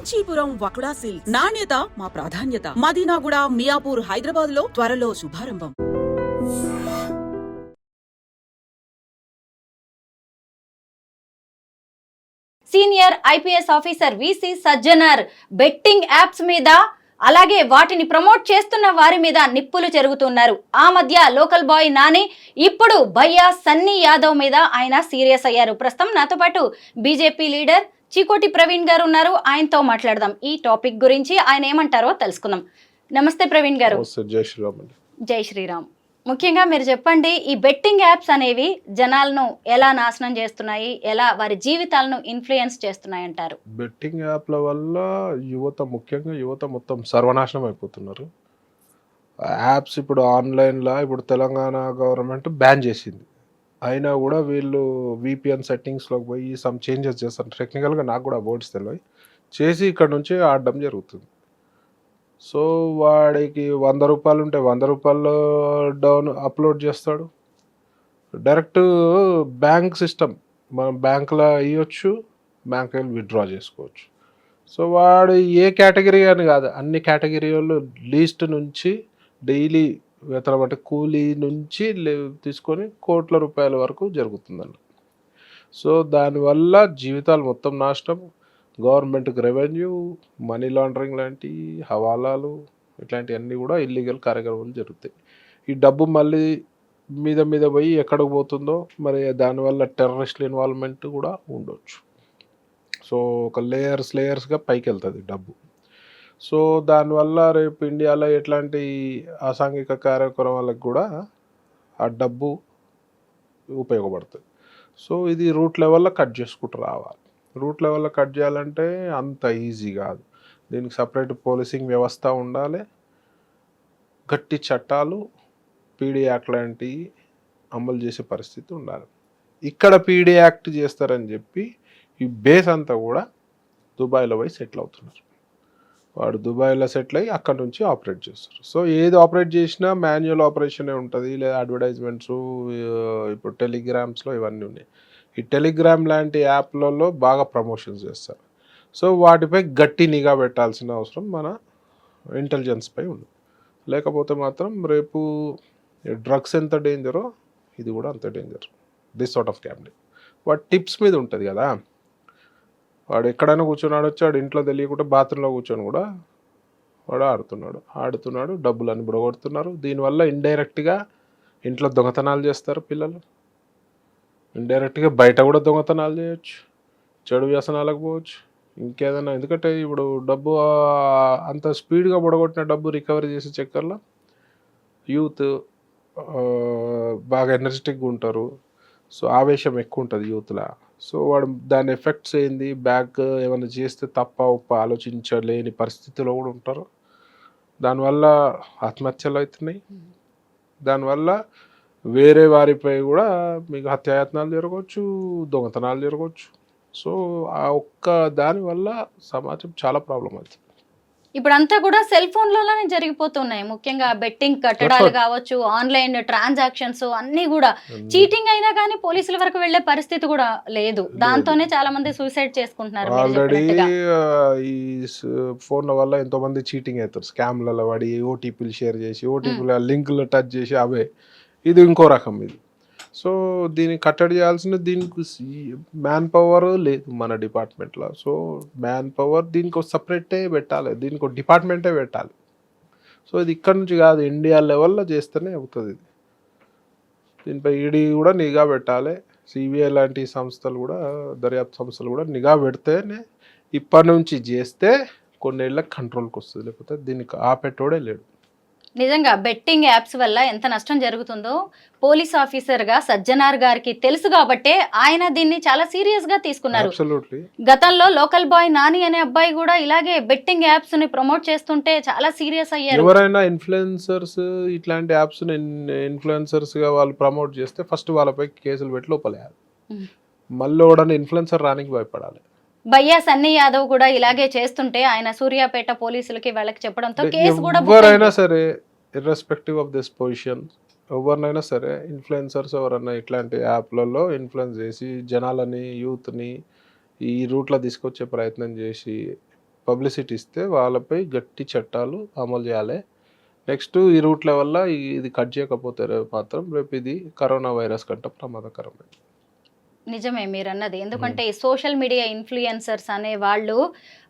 Kanchipuram వకుడా silks నాణ్యత మా ప్రాధాన్యత. మదీనాగూడ, మియాపూర్, హైదరాబాద్ లో త్వరలో శుభారంభం. Senior IPS officer VC Sajjanar betting apps మీద అలాగే వాటిని ప్రమోట్ చేస్తున్న వారి మీద నిప్పులు చెరుగుతున్నారు. ఆ మధ్య లోకల్ బాయ్ నాని, ఇప్పుడు భయ్యా సన్నీ యాదవ్ మీద ఆయన సీరియస్ అయ్యారు. ప్రస్తుతం నాతో పాటు బీజేపీ లీడర్ చీకోటి ప్రవీణ్ గారు ఉన్నారు. ఆయనతో మాట్లాడదాం. ఈ టాపిక్ గురించి ఆయన ఏమంటారో తెలుసుకుందాం. నమస్తే ప్రవీణ్ గారు. జై శ్రీరామ్. ముఖ్యంగా మీరు చెప్పండి, ఈ బెట్టింగ్ యాప్స్ అనేవి జనాలను ఎలా నాశనం చేస్తున్నాయి, ఎలా వారి జీవితాలను ఇన్ఫ్లుయెన్స్ చేస్తున్నాయి అంటారు? బెట్టింగ్ యాప్ల వల్ల ముఖ్యంగా యువత మొత్తం సర్వనాశనం అయిపోతున్నారు. యాప్స్ ఇప్పుడు ఆన్లైన్లో ఇప్పుడు తెలంగాణ గవర్నమెంట్ బ్యాన్ చేసింది. అయినా కూడా వీళ్ళు విపిఎన్ సెట్టింగ్స్లోకి పోయి సమ్ చేంజెస్ చేస్తారు. టెక్నికల్గా నాకు కూడా బోర్డ్స్ తెలియదు, చేసి ఇక్కడ నుంచి ఆడడం జరుగుతుంది. సో వాడికి 100 రూపాయలు ఉంటే 100 రూపాయలు డౌన్ అప్లోడ్ చేస్తాడు. డైరెక్ట్ బ్యాంక్ సిస్టమ్, మనం బ్యాంకులో ఇవ్వచ్చు, బ్యాంక్ వెళ్ళి విత్డ్రా చేసుకోవచ్చు. సో వాడు ఏ కేటగిరీ అని కాదు, అన్ని కేటగిరీ వాళ్ళు లీస్ట్ నుంచి డైలీ వేతనం అంటే కూలీ నుంచి తీసుకొని కోట్ల రూపాయల వరకు జరుగుతుందండి. సో దానివల్ల జీవితాలు మొత్తం నాశనం. గవర్నమెంట్కి రెవెన్యూ, మనీ లాండరింగ్ లాంటి హవాలాలు ఇట్లాంటివన్నీ కూడా ఇల్లీగల్ కార్యక్రమాలు జరుగుతాయి. ఈ డబ్బు మళ్ళీ మీద పోయి ఎక్కడికి పోతుందో మరి, దానివల్ల టెర్రరిస్టుల ఇన్వాల్వ్మెంట్ కూడా ఉండొచ్చు. సో ఒక లేయర్స్గా పైకి వెళ్తుంది డబ్బు. సో దానివల్ల రేపు ఇండియాలో ఎట్లాంటి అసాంఘిక కార్యక్రమాలకు కూడా ఆ డబ్బు ఉపయోగపడుతుంది. సో ఇది రూట్ లెవెల్లో కట్ చేసుకుంటూ రావాలి. రూట్ లెవెల్లో కట్ చేయాలంటే అంత ఈజీ కాదు. దీనికి సపరేట్ పోలీసింగ్ వ్యవస్థ ఉండాలి, గట్టి చట్టాలు, పీడీ యాక్ట్ లాంటివి అమలు చేసే పరిస్థితి ఉండాలి. ఇక్కడ పీడీ యాక్ట్ చేస్తారని చెప్పి ఈ బేస్ అంతా కూడా దుబాయ్లో పోయి సెటిల్ అవుతున్నారు. వాడు దుబాయ్లో సెటిల్ అయ్యి అక్కడ నుంచి ఆపరేట్ చేస్తారు. సో ఏది ఆపరేట్ చేసినా మాన్యువల్ ఆపరేషనే ఉంటుంది, లేదా అడ్వర్టైజ్మెంట్స్, ఇప్పుడు టెలిగ్రామ్స్లో ఇవన్నీ ఉన్నాయి. ఈ టెలిగ్రామ్ లాంటి యాప్లలో బాగా ప్రమోషన్స్ చేస్తారు. సో వాటిపై గట్టి నిఘా పెట్టాల్సిన అవసరం మన ఇంటెలిజెన్స్పై ఉంది. లేకపోతే మాత్రం రేపు డ్రగ్స్ ఎంత డేంజరో ఇది కూడా అంత danger. This sort of gambling వాడు టిప్స్ మీద ఉంటుంది కదా. వాడు ఎక్కడైనా కూర్చొని ఆడొచ్చు, వాడు ఇంట్లో తెలియకుండా బాత్రూంలో కూర్చొని కూడా వాడు ఆడుతున్నాడు, డబ్బులన్నీ బుడగొడుతున్నారు. దీనివల్ల ఇండైరెక్ట్గా ఇంట్లో దొంగతనాలు చేస్తారు పిల్లలు, ఇండైరెక్ట్గా బయట కూడా దొంగతనాలు చేయొచ్చు, చెడు వ్యసనాలకు పోవచ్చు, ఇంకేదైనా. ఎందుకంటే ఇప్పుడు డబ్బు అంత స్పీడ్గా బుడగొట్టిన డబ్బు రికవరీ చేసే చక్కర్లో యూత్ బాగా ఎనర్జెటిక్గా ఉంటారు. సో ఆవేశం ఎక్కువ ఉంటుంది యూత్లో. సో వాడు దాని ఎఫెక్ట్స్ ఏంది, బ్యాక్ ఏమైనా చేస్తే తప్ప ఒప్ప ఆలోచించలేని పరిస్థితిలో కూడా ఉంటారు. దానివల్ల ఆత్మహత్యలు అవుతున్నాయి. దానివల్ల వేరే వారిపై కూడా మీకు హత్యాయత్నాలు జరగవచ్చు, దొంగతనాలు జరగవచ్చు. సో ఆ ఒక్క దానివల్ల సమాజం చాలా ప్రాబ్లం అవుతుంది. ఇప్పుడంతా కూడా సెల్ ఫోన్లలోనే జరిగిపోతున్నాయి. ముఖ్యంగా బెట్టింగ్ కట్టడాలు కావచ్చు, ఆన్లైన్ ట్రాన్సాక్షన్స్ అన్నీ కూడా చీటింగ్ అయినా కానీ పోలీసుల వరకు వెళ్లే పరిస్థితి కూడా లేదు. దాంతోనే చాలా మంది సూసైడ్ చేసుకుంటున్నారు. ఆల్రెడీ ఈ ఫోన్ల వల్ల ఎంతో మంది చీటింగ్ అవుతారు. స్కామ్లలో వాడి ఓటీపీలు షేర్ చేసి, ఓటీపీల లింకులు టచ్ చేసి అవే. ఇది ఇంకో రకం ఇది. సో దీన్ని కట్టడి చేయాల్సిన, దీనికి మ్యాన్ పవర్ లేదు మన డిపార్ట్మెంట్లో. సో మ్యాన్ పవర్ దీనికి సపరేటే పెట్టాలి, దీనికి ఒక డిపార్ట్మెంటే పెట్టాలి. సో ఇది ఇక్కడ నుంచి కాదు, ఇండియా లెవెల్లో చేస్తేనే అవుతుంది. ఇది దీనిపై ఈడీ కూడా నిఘా పెట్టాలి, సిబిఐ లాంటి సంస్థలు కూడా, దర్యాప్తు సంస్థలు కూడా నిఘా పెడితేనే ఇప్పటి నుంచి చేస్తే కొన్నేళ్ళకి కంట్రోల్కి వస్తుంది. లేకపోతే దీనికి ఆపెట్టోడే లేడు. నిజంగా బెట్టింగ్ యాప్స్ వల్ల ఎంత నష్టం జరుగుతుందో పోలీస్ ఆఫీసర్గా సజ్జనార్ గారికి తెలుసు కాబట్టే ఆయన దీన్ని చాలా సీరియస్ గా తీసుకున్నారు. గతంలో లోకల్ బాయ్ నాని అనే అబ్బాయి కూడా ఇలాగే బెట్టింగ్ యాప్స్ ని ప్రమోట్ చేస్తుంటే చాలా సీరియస్ అయ్యారు. ఎవరైనా ఇన్ఫ్లుయెన్సర్స్ ఇట్లాంటి యాప్స్ ఇన్ఫ్లుయెన్సర్స్ గా వాళ్ళు ప్రమోట్ చేస్తే ఫస్ట్ వాళ్ళపై కేసులు పెట్టి లోపలేయాలి. మళ్ళీ కూడా ఇన్ఫ్లుయెన్సర్ రానికి భయపడాలి. భయ్యా సన్నీ యాదవ్ కూడా ఇలాగే చేస్తుంటే ఆయన సూర్యాపేట పోలీసులకి వాళ్ళకి చెప్పడంతో కేసు కూడా ఎవరైనా సరే ఇర్రెస్పెక్టివ్ ఆఫ్ దిస్ పొజిషన్, ఎవరినైనా సరే ఇన్ఫ్లుయెన్సర్స్ ఎవరన్నా ఇట్లాంటి యాప్లలో ఇన్ఫ్లుయెన్స్ చేసి జనాలని, యూత్ని ఈ రూట్లో తీసుకొచ్చే ప్రయత్నం చేసి పబ్లిసిటీ ఇస్తే వాళ్ళపై గట్టి చట్టాలు అమలు చేయాలి. నెక్స్ట్ ఈ రూట్ల వల్ల ఇది కట్ చేయకపోతే మాత్రం రేపు ఇది కరోనా వైరస్ కంటే ప్రమాదకరమే. నిజమే మీరన్నది. ఎందుకంటే సోషల్ మీడియా ఇన్ఫ్లుయెన్సర్స్ అనే వాళ్ళు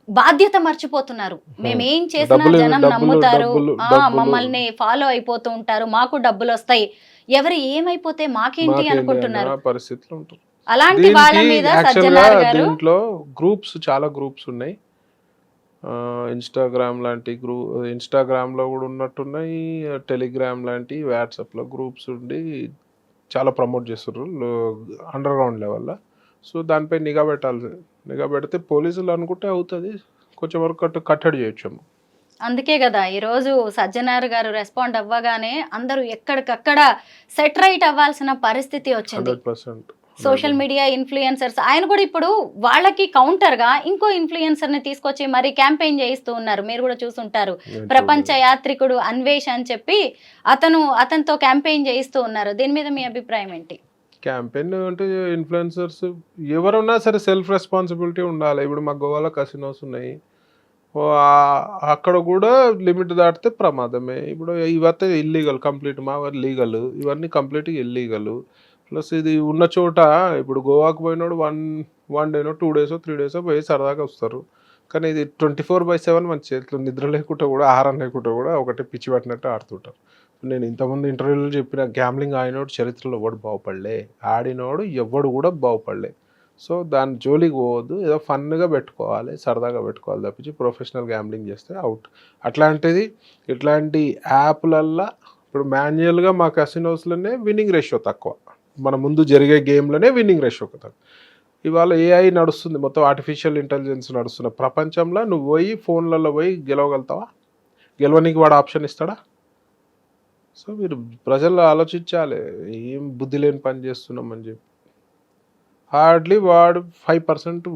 బాధ్యత మర్చిపోతున్నారు. మేమేం చేసినా జనం నమ్ముతారు, మమ్మల్ని ఫాలో అయిపోతూ ఉంటారు, మాకు డబ్బులు వస్తాయి, ఎవరు ఏమైపోతే మాకేంటి అనుకుంటున్నారు పరిస్థితులు ఉంటారు. అలాంటి వాళ్ళ మీద సజ్జనార్ గారు దీంట్లో గ్రూప్స్ చాలా గ్రూప్స్ ఉన్నాయి. ఇన్స్టాగ్రామ్ లాంటి ఇన్స్టాగ్రామ్లో కూడా ఉన్నట్టున్నాయి, టెలిగ్రామ్ లాంటి వాట్సాప్లో గ్రూప్స్ ఉండి చాలా ప్రమోట్ చేస్తున్నారు అండర్ గ్రౌండ్ లెవెల్లో. సో దానిపై నిఘా పెట్టాలి. నిఘా పెడితే పోలీసులు అనుకుంటే అవుతుంది, కొంచెం వరకు కట్టడి చేయొచ్చాము. అందుకే కదా ఈరోజు సజ్జనార్ గారు రెస్పాండ్ అవ్వగానే అందరూ ఎక్కడికక్కడ సెటరైట్ అవ్వాల్సిన పరిస్థితి వచ్చింది. 100%. సోషల్ మీడియా ఇన్ఫ్లుయెన్సర్స్ ఆయన కూడా ఇప్పుడు వాళ్ళకి కౌంటర్ గా ఇంకో ఇన్ఫ్లుయెన్సర్ ని తీసుకొచ్చి మరి క్యాంపెయిన్ చేయిస్తూ ఉన్నారు. మీరు కూడా చూసుంటారు, ప్రపంచ యాత్రికుడు అన్వేష్ అని చెప్పి అతనితో క్యాంపెయిన్ చేయిస్తూ ఉన్నారు. దీని మీద మీ అభిప్రాయం ఏంటి? క్యాంపెయిన్ అంటే ఇన్ఫ్లుయెన్సర్స్ ఎవరున్నా సరే సెల్ఫ్ రెస్పాన్సిబిలిటీ ఉండాలి. ఇప్పుడు మా గోవాలో కసినోస్ ఉన్నాయి, అక్కడ కూడా లిమిట్ దాటితే ప్రమాదమే. ఇప్పుడు ఇవైతే ఇల్లీగల్, కంప్లీట్ మా లీగల్, ఇవన్నీ కంప్లీట్గా ఇల్లీగల్. ప్లస్ ఇది ఉన్న చోట ఇప్పుడు గోవాకు పోయినోడు వన్ డేనో 2 డేసో 3 డేసో పోయి సరదాగా వస్తారు. కానీ ఇది 24/7 మన చేతిలో నిద్ర లేకుండా కూడా, ఆహారం లేకుండా కూడా ఒకటి పిచ్చి పట్టినట్టు ఆడుతుంటారు. నేను ఇంతకుముందు ఇంటర్వ్యూలో చెప్పిన గ్యాంబ్లింగ్ ఆడినోడు చరిత్రలో ఎవడు బాగుపడలే, ఆడినోడు ఎవడు కూడా బాగుపడలే. సో దాని జోలికి పోవద్దు, ఏదో ఫన్గా పెట్టుకోవాలి, సరదాగా పెట్టుకోవాలి తప్పించి ప్రొఫెషనల్ గ్యాంబ్లింగ్ చేస్తే అవుట్. అట్లాంటిది ఇట్లాంటి యాప్లల్లో ఇప్పుడు మాన్యువల్గా మా కసినోస్లోనే విన్నింగ్ రేషియో తక్కువ, మన ముందు జరిగే గేమ్లోనే విన్నింగ్ రేషియో తక్కువ. ఇవాళ ఏఐ నడుస్తుంది, మొత్తం ఆర్టిఫిషియల్ ఇంటెలిజెన్స్ నడుస్తున్న ప్రపంచంలో నువ్వు పోయి ఫోన్లలో పోయి గెలవగలుగుతావా? గెలవనికి వాడు ఆప్షన్ ఇస్తాడా? సో మీరు ప్రజలు ఆలోచించాలి, ఏం బుద్ధి లేని పని చేస్తున్నామని చెప్పి. హార్డ్లీ వాడు 5%,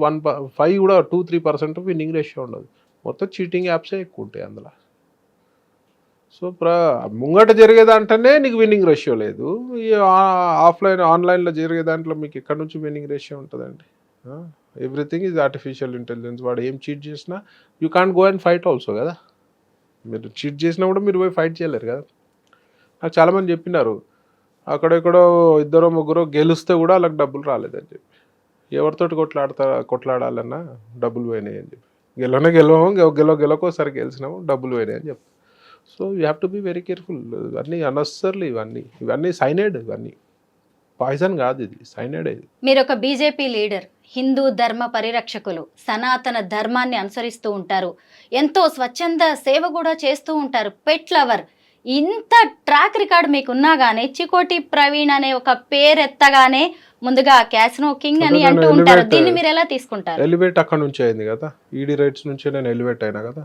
5 కూడా 2-3% విన్నింగ్ రేషియో ఉండదు. మొత్తం చీటింగ్ యాప్సే ఎక్కువ ఉంటాయి అందులో. సో ముంగట జరిగేదంటేనే నీకు విన్నింగ్ రేషియో లేదు, ఈ ఆన్లైన్లో జరిగే దాంట్లో మీకు ఎక్కడి నుంచి విన్నింగ్ రేషియో ఉంటుందండి? Everything is artificial intelligence. వాడు ఏం చీట్ చేసినా you can't go and fight also కదా. మీరు చీట్ చేసినా కూడా మీరు పోయి ఫైట్ చేయలేరు కదా. నాకు చాలామంది చెప్పినారు, అక్కడెక్కడో 2-3 గెలిస్తే కూడా వాళ్ళకి డబ్బులు రాలేదని చెప్పి. ఎవరితోటి కొట్లాడాలన్నా డబ్బులు పోయినాయి అని చెప్పి. గెలవకోసారి గెలిచినాము, డబ్బులు పోయినాయి అని చెప్పి. So you have to be very careful. ఇవన్నీ అనవసర్లీ, ఇవన్నీ సైనైడ్, ఇవన్నీ పాయిజన్ కాదు, ఇది సైనైడ్. ఇది మీరు ఒక బీజేపీ లీడర్, హిందూ ధర్మ పరిరక్షకులు, సనాతన ధర్మాన్ని అనుసరిస్తూ ఉంటారు, ఎంతో స్వచ్ఛంద సేవ కూడా చేస్తూ ఉంటారు, పెట్ లవర్. ఇంత ట్రాక్ రికార్డ్ మీకున్నా గానీ చికోటి ప్రవీణ్ అనే ఒక పేరెత్తగానే ముందుగా క్యాసినో కింగ్ అని అంటూ ఉంటారు. దీన్ని మీరు ఎలా తీసుకుంటారు? ఎలివేట్ అక్కడ నుంచి అయింది కదా, ఈడీ రైట్స్ నుంచే నేను ఎలివేట్ అయినా కదా.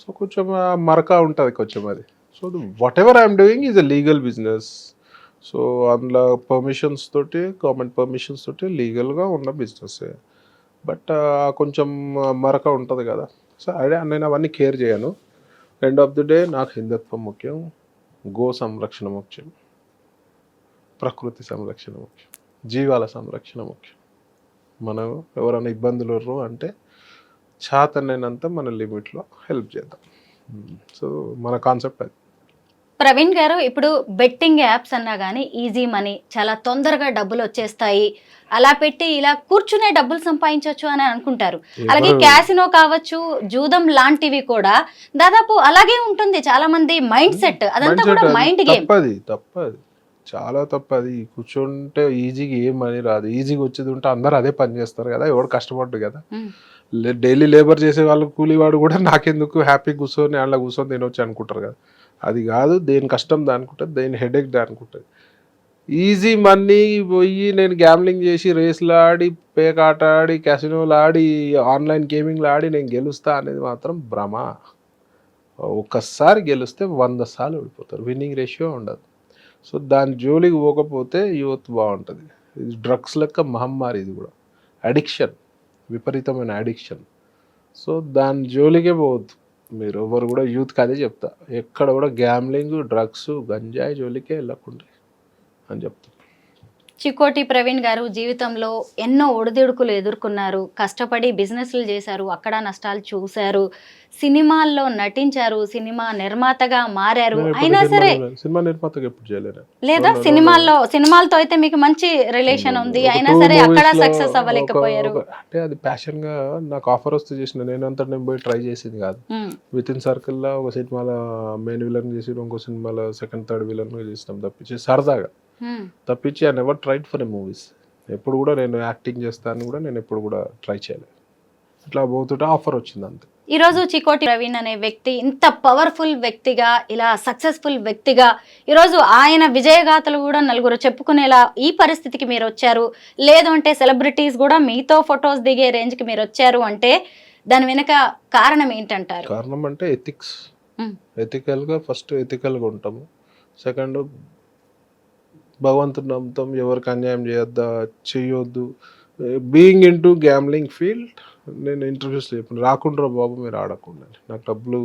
సో కొంచెం మరక ఉంటుంది కొంచెం అది. So what ever I'm doing is a legal business. So అందులో పర్మిషన్స్ తోటి, గవర్నమెంట్ పర్మిషన్స్ తోటి లీగల్గా ఉన్న బిజినెస్. బట్ కొంచెం మరక ఉంటుంది కదా. సో అదే నేను అవన్నీ కేర్ చేయను. ఎండ్ ఆఫ్ ది డే నాకు హిందుత్వం ముఖ్యం, గో సంరక్షణ ముఖ్యం, ప్రకృతి సంరక్షణ ముఖ్యం, జీవాల సంరక్షణ ముఖ్యం. మనం ఎవరైనా ఇబ్బందులు అంటే చాతనైనంత మన లిమిట్లో హెల్ప్ చేద్దాం. సో మన కాన్సెప్ట్ అది. ప్రవీణ్ గారు, ఇప్పుడు బెట్టింగ్ యాప్స్ అన్నా కానీ ఈజీ మనీ, చాలా తొందరగా డబ్బులు వచ్చేస్తాయి, అలా పెట్టి ఇలా కూర్చునే డబ్బులు సంపాదించవచ్చు అని అనుకుంటారు. అలాగే క్యాసినో కావచ్చు, జూదం లాంటివి కూడా దాదాపు అలాగే ఉంటుంది. చాలా మంది మైండ్ సెట్ అదంతా కూడా మైండ్ గేమ్. తప్పది, చాలా తప్పది. కూర్చుంటే ఈజీగా ఏం మనీ రాదు. ఈజీగా వచ్చేది ఉంటే అందరు అదే పని చేస్తారు కదా, ఎవడు కష్టపడ్డు కదా. డైలీ లేబర్ చేసే వాళ్ళు, కూలీవాడు కూడా నాకెందుకు హ్యాపీ కూర్చొని అలా కూర్చొని తినొచ్చు అనుకుంటారు కదా. అది కాదు, దేని కష్టం దానుకుంటుంది, దేని హెడేక్ దానుకుంటుంది. ఈజీ మనీ పోయి నేను గ్యామ్లింగ్ చేసి, రేసులు ఆడి, పేకాట ఆడి, క్యాసినోలు ఆడి, ఆన్లైన్ గేమింగ్లు ఆడి నేను గెలుస్తా అనేది మాత్రం భ్రమ. ఒక్కసారి గెలిస్తే 100 సార్లు ఓడిపోతారు, విన్నింగ్ రేషియో ఉండదు. సో దాని జోలికి పోకపోతే యూత్ బాగుంటుంది. ఇది డ్రగ్స్ లెక్క మహమ్మారి, ఇది కూడా అడిక్షన్, విపరీతమైన అడిక్షన్. సో దాని జోలికే పోవద్దు మీరు ఎవరు కూడా. యూత్కి అదే చెప్తా, ఎక్కడ కూడా గ్యామ్లింగ్, డ్రగ్స్, గంజాయి జోలికే వెళ్ళకుండా అని చెప్తా. చికోటి ప్రవీణ్ గారు జీవితంలో ఎన్నో ఒడిదుడుకులు ఎదుర్కొన్నారు, కష్టపడి బిజినెస్లు చేశారు, అక్కడ నష్టాలు చూశారు, సినిమాల్లో నటించారు, సినిమా నిర్మాతగా మారారు. నేను ఎప్పుడు అయినా సరే సినిమా నిర్మాతగా ఎప్పుడు చేయలేను. లేదా సినిమాలతో అయితే మీకు మంచి రిలేషన్ ఉంది, అయినా సరే అక్కడ సక్సెస్ అవ్వలేకపోయారు. అంటే అది ప్యాషన్ గా నాకు ఆఫర్ వస్తే చేసిన, నేను పోయి ట్రై చేసింది కాదు. విత్ ఇన్ సర్కిల్ లో ఒక సినిమాలో మెయిన్ విలన్ చేసి, ఇంకో సినిమాలో సెకండ్ థర్డ్ విలన్ చేసినాం తప్పించి సరదాగా. తప్పించి I never tried for a movies. ఎప్పుడు కూడా నేను యాక్టింగ్ చేస్తాను కూడా నేను ఎప్పుడు కూడా ట్రై చేయలేదు. ఇట్లా పోతుంటే ఆఫర్ వచ్చింది అంతే. ఈరోజు చికోటి ప్రవీణ్ అనే వ్యక్తి ఇంత పవర్ఫుల్ వ్యక్తిగా, ఇలా సక్సెస్ఫుల్ వ్యక్తిగా, ఈరోజు ఆయన విజయగాథలు కూడా నలుగురు చెప్పుకునేలా ఈ పరిస్థితికి మీరు వచ్చారు. లేదు అంటే సెలబ్రిటీస్ కూడా మీతో ఫొటోస్ దిగే రేంజ్కి మీరు వచ్చారు అంటే దాని వెనుక కారణం ఏంటంటారు? కారణం అంటే ఎథిక్స్. ఎథికల్గా ఫస్ట్ ఎథికల్గా ఉంటాము. సెకండ్ భగవంతుని నమ్ముతాం, ఎవరికి అన్యాయం చేయొద్దు. Being in to gambling field నేను ఇంటర్వ్యూస్లో చెప్పాను, రాకుండా బాబు మీరు ఆడకుండా, నాకు డబ్బులు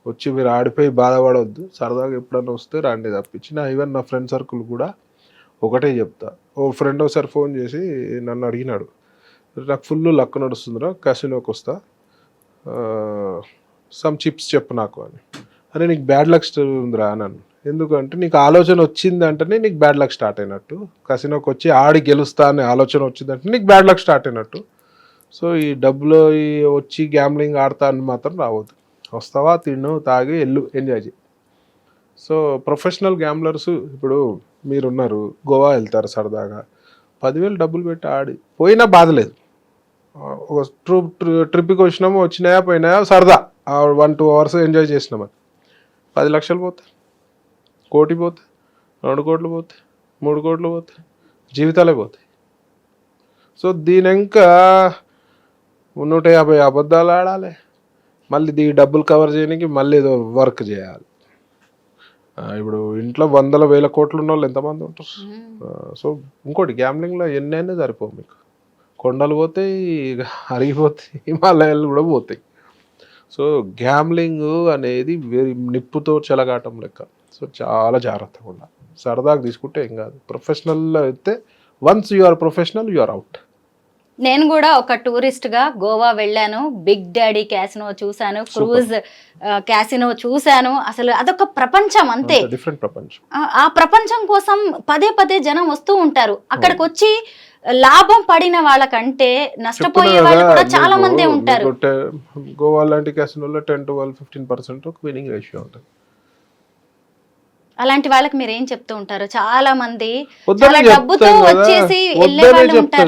వచ్చి మీరు ఆడిపోయి బాధపడవద్దు, సరదాగా ఎప్పుడన్నా వస్తే రండి తప్పించి. ఈవెన్ నా ఫ్రెండ్ సర్కిల్ కూడా ఒకటే చెప్తా. ఓ ఫ్రెండ్ ఒకసారి ఫోన్ చేసి నన్ను అడిగినాడు, నాకు ఫుల్ లక్ నడుస్తుందిరా, కసినోకి వస్తా, సమ్ చిప్స్ చెప్పు నాకు అని. అరే నీకు బ్యాడ్ లక్ ఉందిరా నన్ను, ఎందుకంటే నీకు ఆలోచన వచ్చిందంటేనే నీకు బ్యాడ్ లక్ స్టార్ట్ అయినట్టు. కసినోకి వచ్చి ఆడి గెలుస్తా అనే ఆలోచన వచ్చిందంటే నీకు బ్యాడ్ లక్ స్టార్ట్ అయినట్టు. సో ఈ డబ్బులు వచ్చి గ్యాంబ్లింగ్ ఆడతా అని మాత్రం రావద్దు. వస్తావా, తిను, తాగి, ఎల్లు, ఎంజాయ్ చేయి. సో ప్రొఫెషనల్ గ్యాంబ్లర్స్ ఇప్పుడు మీరున్నారు, గోవా వెళ్తారు సరదాగా, 10,000 డబ్బులు పెట్టి ఆడి పోయినా బాధ లేదు. ఒక ట్రిప్కి వచ్చినాయా పోయినాయా సరదా 1-2 అవర్స్ ఎంజాయ్ చేసినామని 10 లక్షలు పోతాయి, 1 కోటి పోతాయి, 2 కోట్లు పోతాయి, 3 కోట్లు పోతాయి, జీవితాలే పోతాయి. సో దీని ఇంకా 150 అబద్ధాలు ఆడాలి, మళ్ళీ ఈ డబ్బులు కవర్ చేయడానికి మళ్ళీ ఏదో వర్క్ చేయాలి. ఇప్పుడు ఇంట్లో 100,000 కోట్లు ఉన్న వాళ్ళు ఎంతమంది ఉంటారు? సో ఇంకోటి గ్యాంబ్లింగ్లో ఎన్నైనా సరిపోవు మీకు. కొండలు పోతాయి, అరిగిపోతాయి, హిమాలయాలు కూడా పోతాయి. సో గ్యాంబ్లింగ్ అనేది నిప్పుతో చెలగాటం లెక్క. సో చాలా జాగ్రత్తగా ఉండాలి. సరదాగా తీసుకుంటే ఏం కాదు. ప్రొఫెషనల్లో అయితే once you are professional you are out. నేను కూడా ఒక టూరిస్ట్గా గోవా వెళ్ళాను, బిగ్ డాడీ క్యాసినో చూశాను, క్రూజ్ క్యాసినో చూశాను. అసలు అదొక ప్రపంచం అంతే, డిఫరెంట్ ప్రపంచం. ఆ ప్రపంచం కోసం పదే జనం వస్తూ ఉంటారు. అక్కడికి వచ్చి లాభం పడిన వాళ్ళకంటే నష్టపోయే వాళ్ళు కూడా చాలా మందే ఉంటారు. గోవా లాంటి క్యాసినోలో 10-12-15% విన్నింగ్ రేషియో ఉంటుంది. అలాంటి వాళ్ళకి మీరు ఏం చెప్తూ ఉంటారు? చాలా మంది డబ్బుతో వచ్చేసి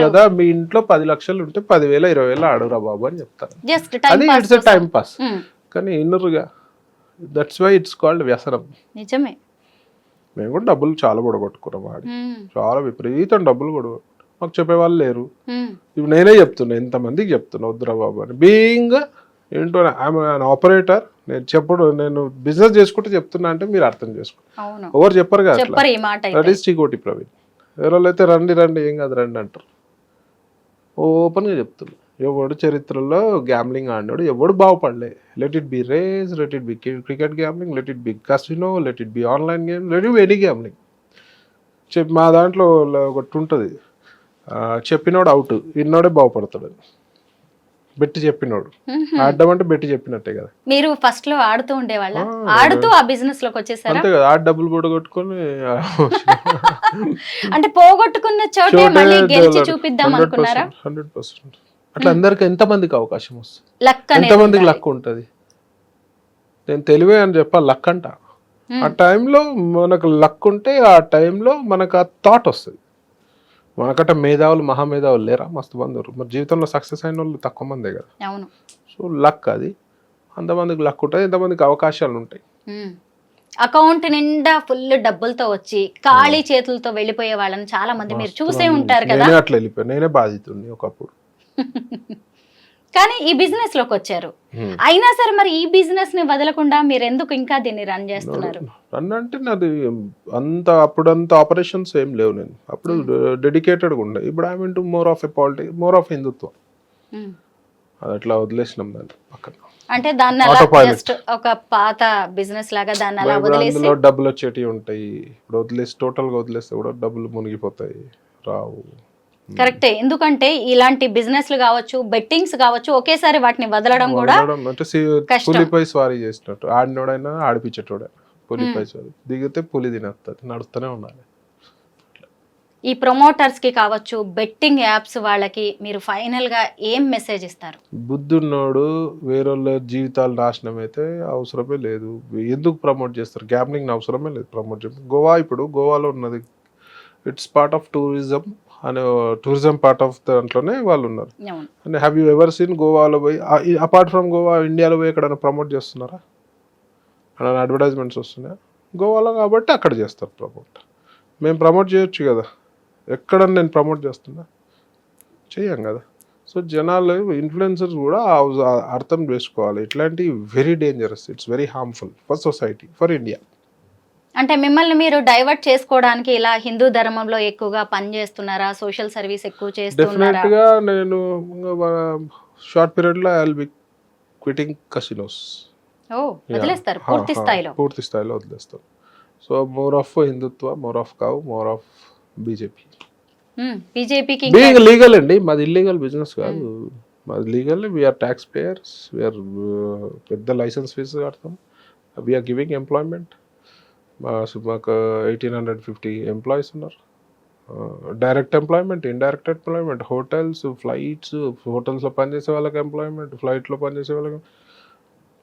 కదా, మీ ఇంట్లో 10 లక్షలు ఉంటే 10,000 20,000 ఆడురా బాబు అని చెప్తారు. Just time pass. కానీ ఇన్నర్గా దట్స్ వై ఇట్స్ కాల్డ్ వ్యసనం. నిజమే. మేము కూడా డబ్బులు చాలా పొడగొట్టుకున్నాం, వాడి చాలా విపరీతం డబ్బులు కూడా మాకు చెప్పేవాళ్ళు లేరు. ఇప్పుడు నేనే చెప్తున్నా, ఎంతమందికి చెప్తున్నా వద్దురా బాబు అని. బీయింగ్ ఏంటో ఐఎమ్ ఆపరేటర్, నేను బిజినెస్ చేసుకుంటే చెప్తున్నా అంటే మీరు అర్థం చేసుకో. ఎవరు చెప్పరు కదా, దట్ ఈస్ చికోటి ప్రవీణ్. ఎవరోళ్ళు అయితే రండి ఏం కాదు రండి అంటారు. ఓపెన్గా చెప్తున్నా, ఎవడు చరిత్రలో గ్యాంబ్లింగ్ ఆడినాడు ఎవడు బాగుపడలే. Let it be race, let it be cricket gambling, let it be casino, let it be online game, let it be any gambling. మా దాంట్లో ఒకటి ఉంటుంది, చెప్పినోడు అవుట్, ఇన్నోడే బాగుపడతాడు. బెట్టి చెప్పినోడు ఆడడం అంటే బెట్టి చెప్పినట్టే కదా. మీరు ఫస్ట్ లో ఆడుతూ ఉండేవాళ్ళ, ఆడుతూ ఆ బిజినెస్ లోకి వచ్చేసారా? అంతే కదా, ఆడ డబ్బులు పొడగొట్టుకొని అంటే పోగొట్టుకున్న చోటే మళ్ళీ గెలిచి చూపిద్దాం అనుకున్నారా? 100%. అట్లా అందరికి ఎంతమందికి అవకాశం వస్తుంది, ఎంతమందికి లక్ ఉంటుంది. నేను తెలివే అని చెప్పాలి, లక్ అంట. ఆ టైంలో మనకు లక్ ఉంటే ఆ టైంలో మనకు ఆ థాట్ వస్తుంది. మనకట్ట మేధావులు మహామేధావులు లేరా? మస్తు మంది. మరి జీవితంలో సక్సెస్ అయిన వాళ్ళు తక్కువ మందే కదా. సో లక్ అది, అంతమందికి లక్ ఉంటుంది, ఎంతమందికి అవకాశాలు ఉంటాయి. అకౌంట్ నిండా ఫుల్ డబ్బులతో వచ్చి ఖాళీ చేతులతో వెళ్ళిపోయే వాళ్ళని చాలా మంది మీరు చూసే ఉంటారు కదా. నేనే అట్లా వెళ్ళిపోయాను, నేనే బాధితుడిని ఒకప్పుడు. కానీ ఈ బిజినెస్ లోకి వచ్చారు, అయినా సరే మరి ఈ బిజినెస్ ని వదలకుండా మీరు ఎందుకు ఇంకా దీన్ని రన్ చేస్తున్నారు? రన్ అంటే నాది అప్పుడంత ఆపరేషన్స్ ఏం లేవు. నేను అప్పుడు డెడికేటెడ్గా ఉండే. ఇప్పుడు I mean to more of a politics, more of హిందుత్వం. అది అట్లా వదిలేసినాం దాన్ని పక్కన. అంటే దాన్ని అలా జస్ట్ ఒక పాత బిజినెస్ లాగా దాన్ని అలా వదిలేసి డబ్బులు వచ్చేటివి ఉంటాయి. ఇప్పుడు వదిలేసి టోటల్గా వదిలేస్తే కూడా డబ్బులు మునిగిపోతాయి. రావు. కరెక్టే, ఎందుకంటే ఇలాంటి బిజినెస్లు కావచ్చు, బెట్టింగ్స్ కావచ్చు, ఒకేసారి వాటిని వదలడం కూడా వదలడం అంటే కష్టం. పులిపై స్వారీ చేసినట్టు, ఆడినోడైనా ఆడిపించేటోడే. పులిపై స్వారీ దిగితే పులి తినేస్తుంది, నడుస్తూనే ఉండాలి. ఈ ప్రమోటర్స్ కి కావచ్చు, బెట్టింగ్ యాప్స్ వాళ్ళకి మీరు ఫైనల్ గా ఏం మెసేజ్ ఇస్తారు? బుద్ధున్నోడు వేరే జీవితాలు నాశనం అయితే అవసరమే లేదు. ఎందుకు ప్రమోట్ చేస్తారు? గ్యాంబ్లింగ్ అవసరమే లేదు ప్రమోట్ చేస్తారు. గోవా, ఇప్పుడు గోవాలో ఉన్నది ఇట్స్ పార్ట్ ఆఫ్ టూరిజం అనే టూరిజం పార్ట్ ఆఫ్ దాంట్లోనే వాళ్ళు ఉన్నారు. అవును. And have you ever seen గోవాలో పోయి, అపార్ట్ ఫ్రమ్ గోవా, ఇండియాలో పోయి ఎక్కడైనా ప్రమోట్ చేస్తున్నారా? అక్కడ అడ్వర్టైజ్మెంట్స్ వస్తున్నాయా? గోవాలో కాబట్టి అక్కడ చేస్తారు ప్రమోట్. మేము ప్రమోట్ చేయొచ్చు కదా, ఎక్కడన్నా నేను ప్రమోట్ చేస్తున్నా? చెయ్యం కదా. సో జనాలు, ఇన్ఫ్లుయెన్సర్స్ కూడా అర్థం చేసుకోవాలి. ఇట్లాంటి very dangerous, it's very harmful for society, for India. అంటే మిమ్మల్ని మీరు డైవర్ట్ చేసుకోవడానికి ఇలా హిందూ ధర్మంలో ఎక్కువగా పని చేస్తున్నారా? సోషల్ సర్వీస్ ఎక్కువ చేస్తున్నారా? డెఫినెట్ గా నేను షార్ట్ పీరియడ్ లో I will be quitting casinos. Oh, వదిలేస్తారు పూర్తి స్థాయిలో? పూర్తి స్థాయిలో వదిలేస్తాను. So more of Hindutva, more of cow, more of BJP. బీజేపీకి బీయింగ్ లీగల్ అండి, మాది ఇల్లీగల్ బిజినెస్ కాదు. మాది legal. We're tax payers, we're పెద్ద లైసెన్స్ ఫీజు కడతాం. We're giving employment. మాకు 1850 ఎంప్లాయీస్ ఉన్నారు. Direct employment, indirect employment, hotels, flights, హోటల్స్లో పనిచేసే వాళ్ళకి ఎంప్లాయ్మెంట్, ఫ్లైట్లో పనిచేసే వాళ్ళకి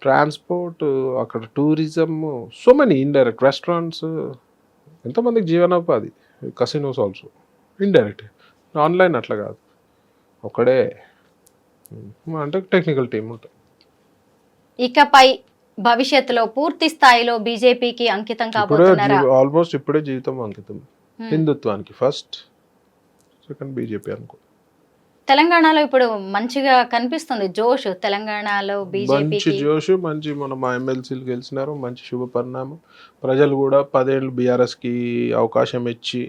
ట్రాన్స్పోర్ట్, అక్కడ tourism, so many indirect restaurants. ఎంతోమందికి జీవనోపాధి. Casinos also indirect. ఆన్లైన్ అట్లా కాదు, ఒకడే అంటే టెక్నికల్ టీం ఉంటుంది. ఇకపై భవిష్యత్తులో పూర్తి స్థాయిలో బీజేపీకి అంకితం కాబోతున్నారా? ఆల్మోస్ట్ ఇప్పుడే జీవితం అంకితం హిందుత్వానికి. ఫస్ట్, సెకండ్ బీజేపీ అనుకో. తెలంగాణలో ఇప్పుడు మంచిగా కనిపిస్తుంది జోష్. తెలంగాణలో మంచి బీజేపీకి జోష్, మంచి మా ఎమ్మెల్సీలు గెలిచినారు, మంచి శుభ పరిణామం. ప్రజలు కూడా 10 ఏళ్ళు బీఆర్ఎస్కి అవకాశం ఇచ్చి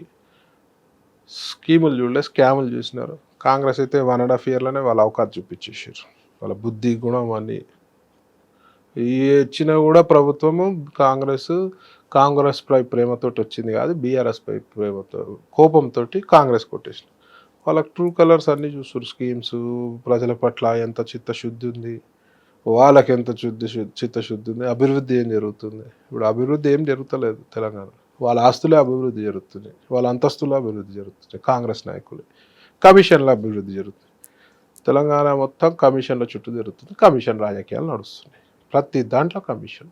స్కీములు చూడలే, స్కాములు చూసినారు. కాంగ్రెస్ అయితే 1.5 yearలోనే వాళ్ళ అవకాశం చూపించేసారు. వాళ్ళ బుద్ధి గుణం అన్ని ఇచ్చినా కూడా ప్రభుత్వము కాంగ్రెస్ పై ప్రేమతోటి వచ్చింది కాదు, బీఆర్ఎస్ పై ప్రేమతో, కోపంతో కాంగ్రెస్ కొట్టేసిన. వాళ్ళకి ట్రూ కలర్స్ అన్నీ చూస్తారు. స్కీమ్స్, ప్రజల పట్ల ఎంత చిత్తశుద్ధి ఉంది, వాళ్ళకి ఎంత చిత్తశుద్ధి ఉంది, అభివృద్ధి ఏం జరుగుతుంది. ఇప్పుడు అభివృద్ధి ఏం జరుగుతలేదు తెలంగాణ. వాళ్ళ ఆస్తులే అభివృద్ధి జరుగుతుంది, వాళ్ళ అంతస్తులే అభివృద్ధి జరుగుతుంది. కాంగ్రెస్ నాయకులే. కమిషన్ల అభివృద్ధి జరుగుతుంది. తెలంగాణ మొత్తం కమిషన్ల చుట్టూ జరుగుతుంది. కమిషన్ రాజకీయాలు నడుస్తున్నాయి, ప్రతి దాంట్లో కమిషన్.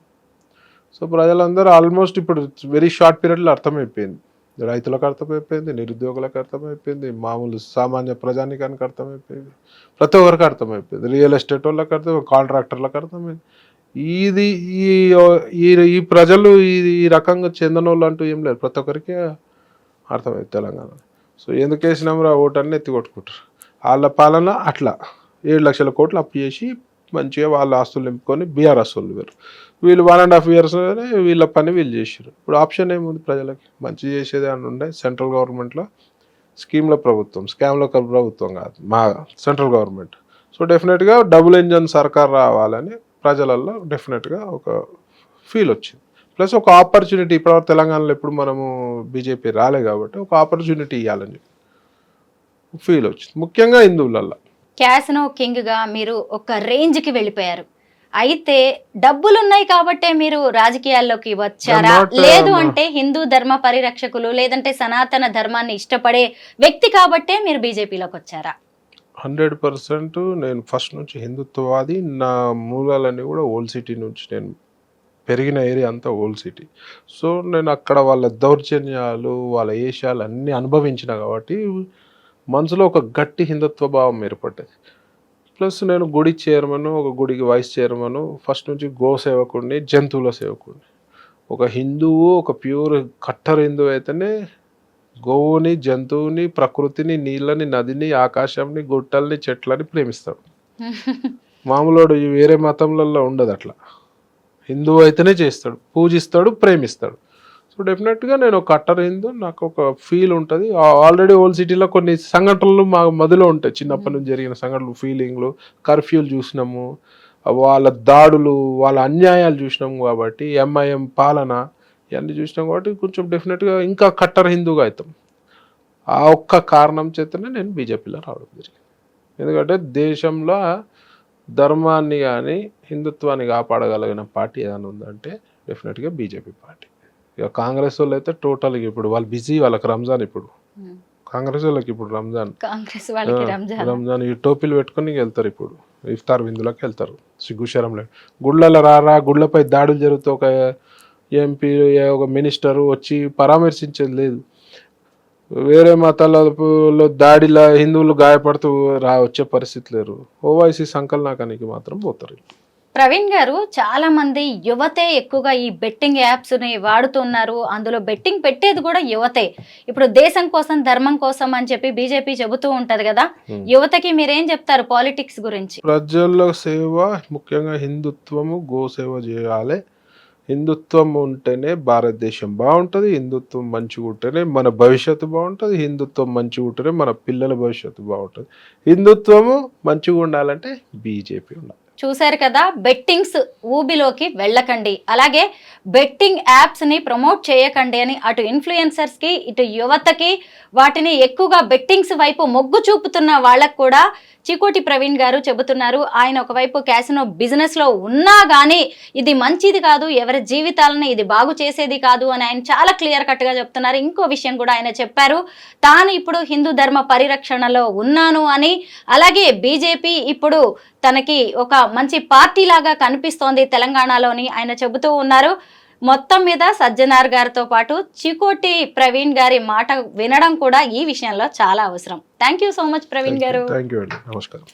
సో ప్రజలందరూ ఆల్మోస్ట్ ఇప్పుడు వెరీ షార్ట్ పీరియడ్లో అర్థమైపోయింది. రైతులకు అర్థమైపోయింది, నిరుద్యోగులకు అర్థమైపోయింది, మామూలు సామాన్య ప్రజానికానికి అర్థమైపోయింది, ప్రతి ఒక్కరికి అర్థమైపోయింది. రియల్ ఎస్టేట్ వాళ్ళకి అర్థమైంది, కాంట్రాక్టర్లకు అర్థమైంది. ఇది ఈ ప్రజలు ఈ రకంగా చెందనోళ్ళు అంటూ ఏం లేదు, ప్రతి ఒక్కరికి అర్థమైంది తెలంగాణ. సో ఎందుకు వేసినాంరా ఓటన్ని ఎత్తి కొట్టుకుంటారు. వాళ్ళ పాలన అట్లా 7 లక్షల కోట్లు అప్పు చేసి మంచిగా వాళ్ళ ఆస్తులు నింపుకొని బీఆర్ఎస్ వాళ్ళు వేరు. వీళ్ళు 1.5 years వీళ్ళ పని వీళ్ళు చేసారు. ఇప్పుడు ఆప్షన్ ఏముంది ప్రజలకి? మంచి చేసేది అని ఉండే సెంట్రల్ గవర్నమెంట్లో స్కీమ్ల ప్రభుత్వం, స్కామ్ల ప్రభుత్వం కాదు మా సెంట్రల్ గవర్నమెంట్. సో డెఫినెట్గా డబుల్ ఇంజన్ సర్కార్ రావాలని ప్రజలలో డెఫినెట్గా ఒక ఫీల్ వచ్చింది. ప్లస్ ఒక ఆపర్చునిటీ, ఇప్పుడు తెలంగాణలో ఎప్పుడు మనము బీజేపీ రాలే కాబట్టి ఒక ఆపర్చునిటీ ఇవ్వాలని చెప్పి ఫీల్ వచ్చింది, ముఖ్యంగా హిందువులల్లో. క్యాసినో కింగ్ గా మీరు ఒక రేంజ్ కి వెళ్ళిపోయారు. అయితే డబ్బులున్నాయి కాబట్టే మీరు రాజకీయాల్లోకి వచ్చారా, లేదు అంటే హిందూ ధర్మ పరిరక్షకులు లేదంటే సనాతన ధర్మాన్ని ఇష్టపడే వ్యక్తి కాబట్టే మీరు బీజేపీలోకి వచ్చారా? 100% నేను ఫస్ట్ నుంచి హిందుత్వవాది. నా మూలాలన్నీ కూడా ఓల్డ్ సిటీ నుంచి, నేను పెరిగిన ఏరియా అంతా ఓల్డ్ సిటీ. సో నేను అక్కడ వాళ్ళ దౌర్జన్యాలు, వాళ్ళ ఏషాలు అన్నీ అనుభవించిన కాబట్టి మనసులో ఒక గట్టి హిందుత్వ భావం ఏర్పడ్డది. ప్లస్ నేను గుడి చైర్మన్, ఒక గుడికి వైస్ చైర్మన్, ఫస్ట్ నుంచి గో సేవకుడిని, జంతువుల సేవకుడిని. ఒక హిందువు, ఒక ప్యూర్ కట్టర్ హిందువు అయితేనే గోవుని, జంతువుని, ప్రకృతిని, నీళ్ళని, నదిని, ఆకాశంని, గుట్టల్ని, చెట్లని ప్రేమిస్తాడు. మామూలుడు వేరే మతంలలో ఉండదు అట్లా. హిందువు అయితేనే చేస్తాడు, పూజిస్తాడు, ప్రేమిస్తాడు. సో డెఫినెట్గా నేను ఒక కట్టర్ హిందూ, నాకు ఒక ఫీల్ ఉంటుంది. ఆల్రెడీ ఓల్డ్ సిటీలో కొన్ని సంఘటనలు మా మదిలో ఉంటాయి, చిన్నప్పటి నుంచి జరిగిన సంఘటనలు, ఫీలింగ్లు, కర్ఫ్యూలు చూసినాము, వాళ్ళ దాడులు, వాళ్ళ అన్యాయాలు చూసినాము కాబట్టి, ఎంఐఎం పాలన ఇవన్నీ చూసినాం కాబట్టి కొంచెం డెఫినెట్గా ఇంకా కట్టర్ హిందూగా అవుతాం. ఆ ఒక్క కారణం చేతనే నేను బీజేపీలో రావడం జరిగింది. ఎందుకంటే దేశంలో ధర్మాన్ని కానీ హిందుత్వాన్ని కాపాడగలిగిన పార్టీ ఏదైనా ఉందంటే డెఫినెట్గా బీజేపీ పార్టీ. ఇక కాంగ్రెస్ వాళ్ళు అయితే టోటల్గా ఇప్పుడు వాళ్ళు బిజీ, వాళ్ళకి రంజాన్ ఇప్పుడు. కాంగ్రెస్ వాళ్ళకి ఇప్పుడు రంజాన్, కాంగ్రెస్ వాళ్ళకి రంజాన్ ఈ టోపీలు పెట్టుకుని వెళ్తారు, ఇప్పుడు ఇఫ్తార్ విందులకు వెళ్తారు. సిగ్గుశరం లేదు. గుళ్ళలో రారా, గుళ్ళపై దాడులు జరుగుతూ ఒక ఎంపీ ఒక మినిస్టరు వచ్చి పరామర్శించేది లేదు. వేరే మతాలలో దాడిలా హిందువులు గాయపడుతూ వచ్చే పరిస్థితి లేరు. ఓవైసీ సంకలనాకానికి మాత్రం పోతారు. ప్రవీణ్ గారు, చాలా మంది యువతే ఎక్కువగా ఈ బెట్టింగ్ యాప్స్ ని వాడుతున్నారు. అందులో బెట్టింగ్ పెట్టేది కూడా యువతే. ఇప్పుడు దేశం కోసం, ధర్మం కోసం అని చెప్పి బీజేపీ చెబుతూ ఉంటది కదా, యువతకి మీరేం చెప్తారు పాలిటిక్స్ గురించి? ప్రజల సేవ, ముఖ్యంగా హిందుత్వము, గోసేవ చేయాలి. హిందుత్వం ఉంటేనే భారతదేశం బాగుంటుంది. హిందుత్వం మంచిగా ఉంటేనే మన భవిష్యత్తు బాగుంటుంది. హిందుత్వం మంచిగా ఉంటేనే మన పిల్లల భవిష్యత్తు బాగుంటుంది. హిందుత్వము మంచిగా ఉండాలంటే బీజేపీ ఉండాలి. చూశారు కదా, బెట్టింగ్స్ ఊబిలోకి వెళ్ళకండి, అలాగే బెట్టింగ్ యాప్స్ ని ప్రమోట్ చేయకండి అని అటు ఇన్ఫ్లుయెన్సర్స్ కి, ఇటు యువతకి, వాటిని ఎక్కువగా బెట్టింగ్స్ వైపు మొగ్గు చూపుతున్న వాళ్ళకు కూడా చికోటి ప్రవీణ్ గారు చెబుతున్నారు. ఆయన ఒకవైపు క్యాసినో బిజినెస్ లో ఉన్నా గానీ ఇది మంచిది కాదు, ఎవరి జీవితాలను ఇది బాగు చేసేది కాదు అని ఆయన చాలా క్లియర్ కట్ గా చెప్తున్నారు. ఇంకో విషయం కూడా ఆయన చెప్పారు, తాను ఇప్పుడు హిందూ ధర్మ పరిరక్షణలో ఉన్నాను అని, అలాగే బీజేపీ ఇప్పుడు తనకి ఒక మంచి పార్టీ లాగా కనిపిస్తోంది తెలంగాణలోని ఆయన చెబుతూ ఉన్నారు. మొత్తం మీద సజ్జనార్ గారితో పాటు చికోటి ప్రవీణ్ గారి మాట వినడం కూడా ఈ విషయంలో చాలా అవసరం. Thank you so much Praveen garu. Thank you అండి, నమస్కారం.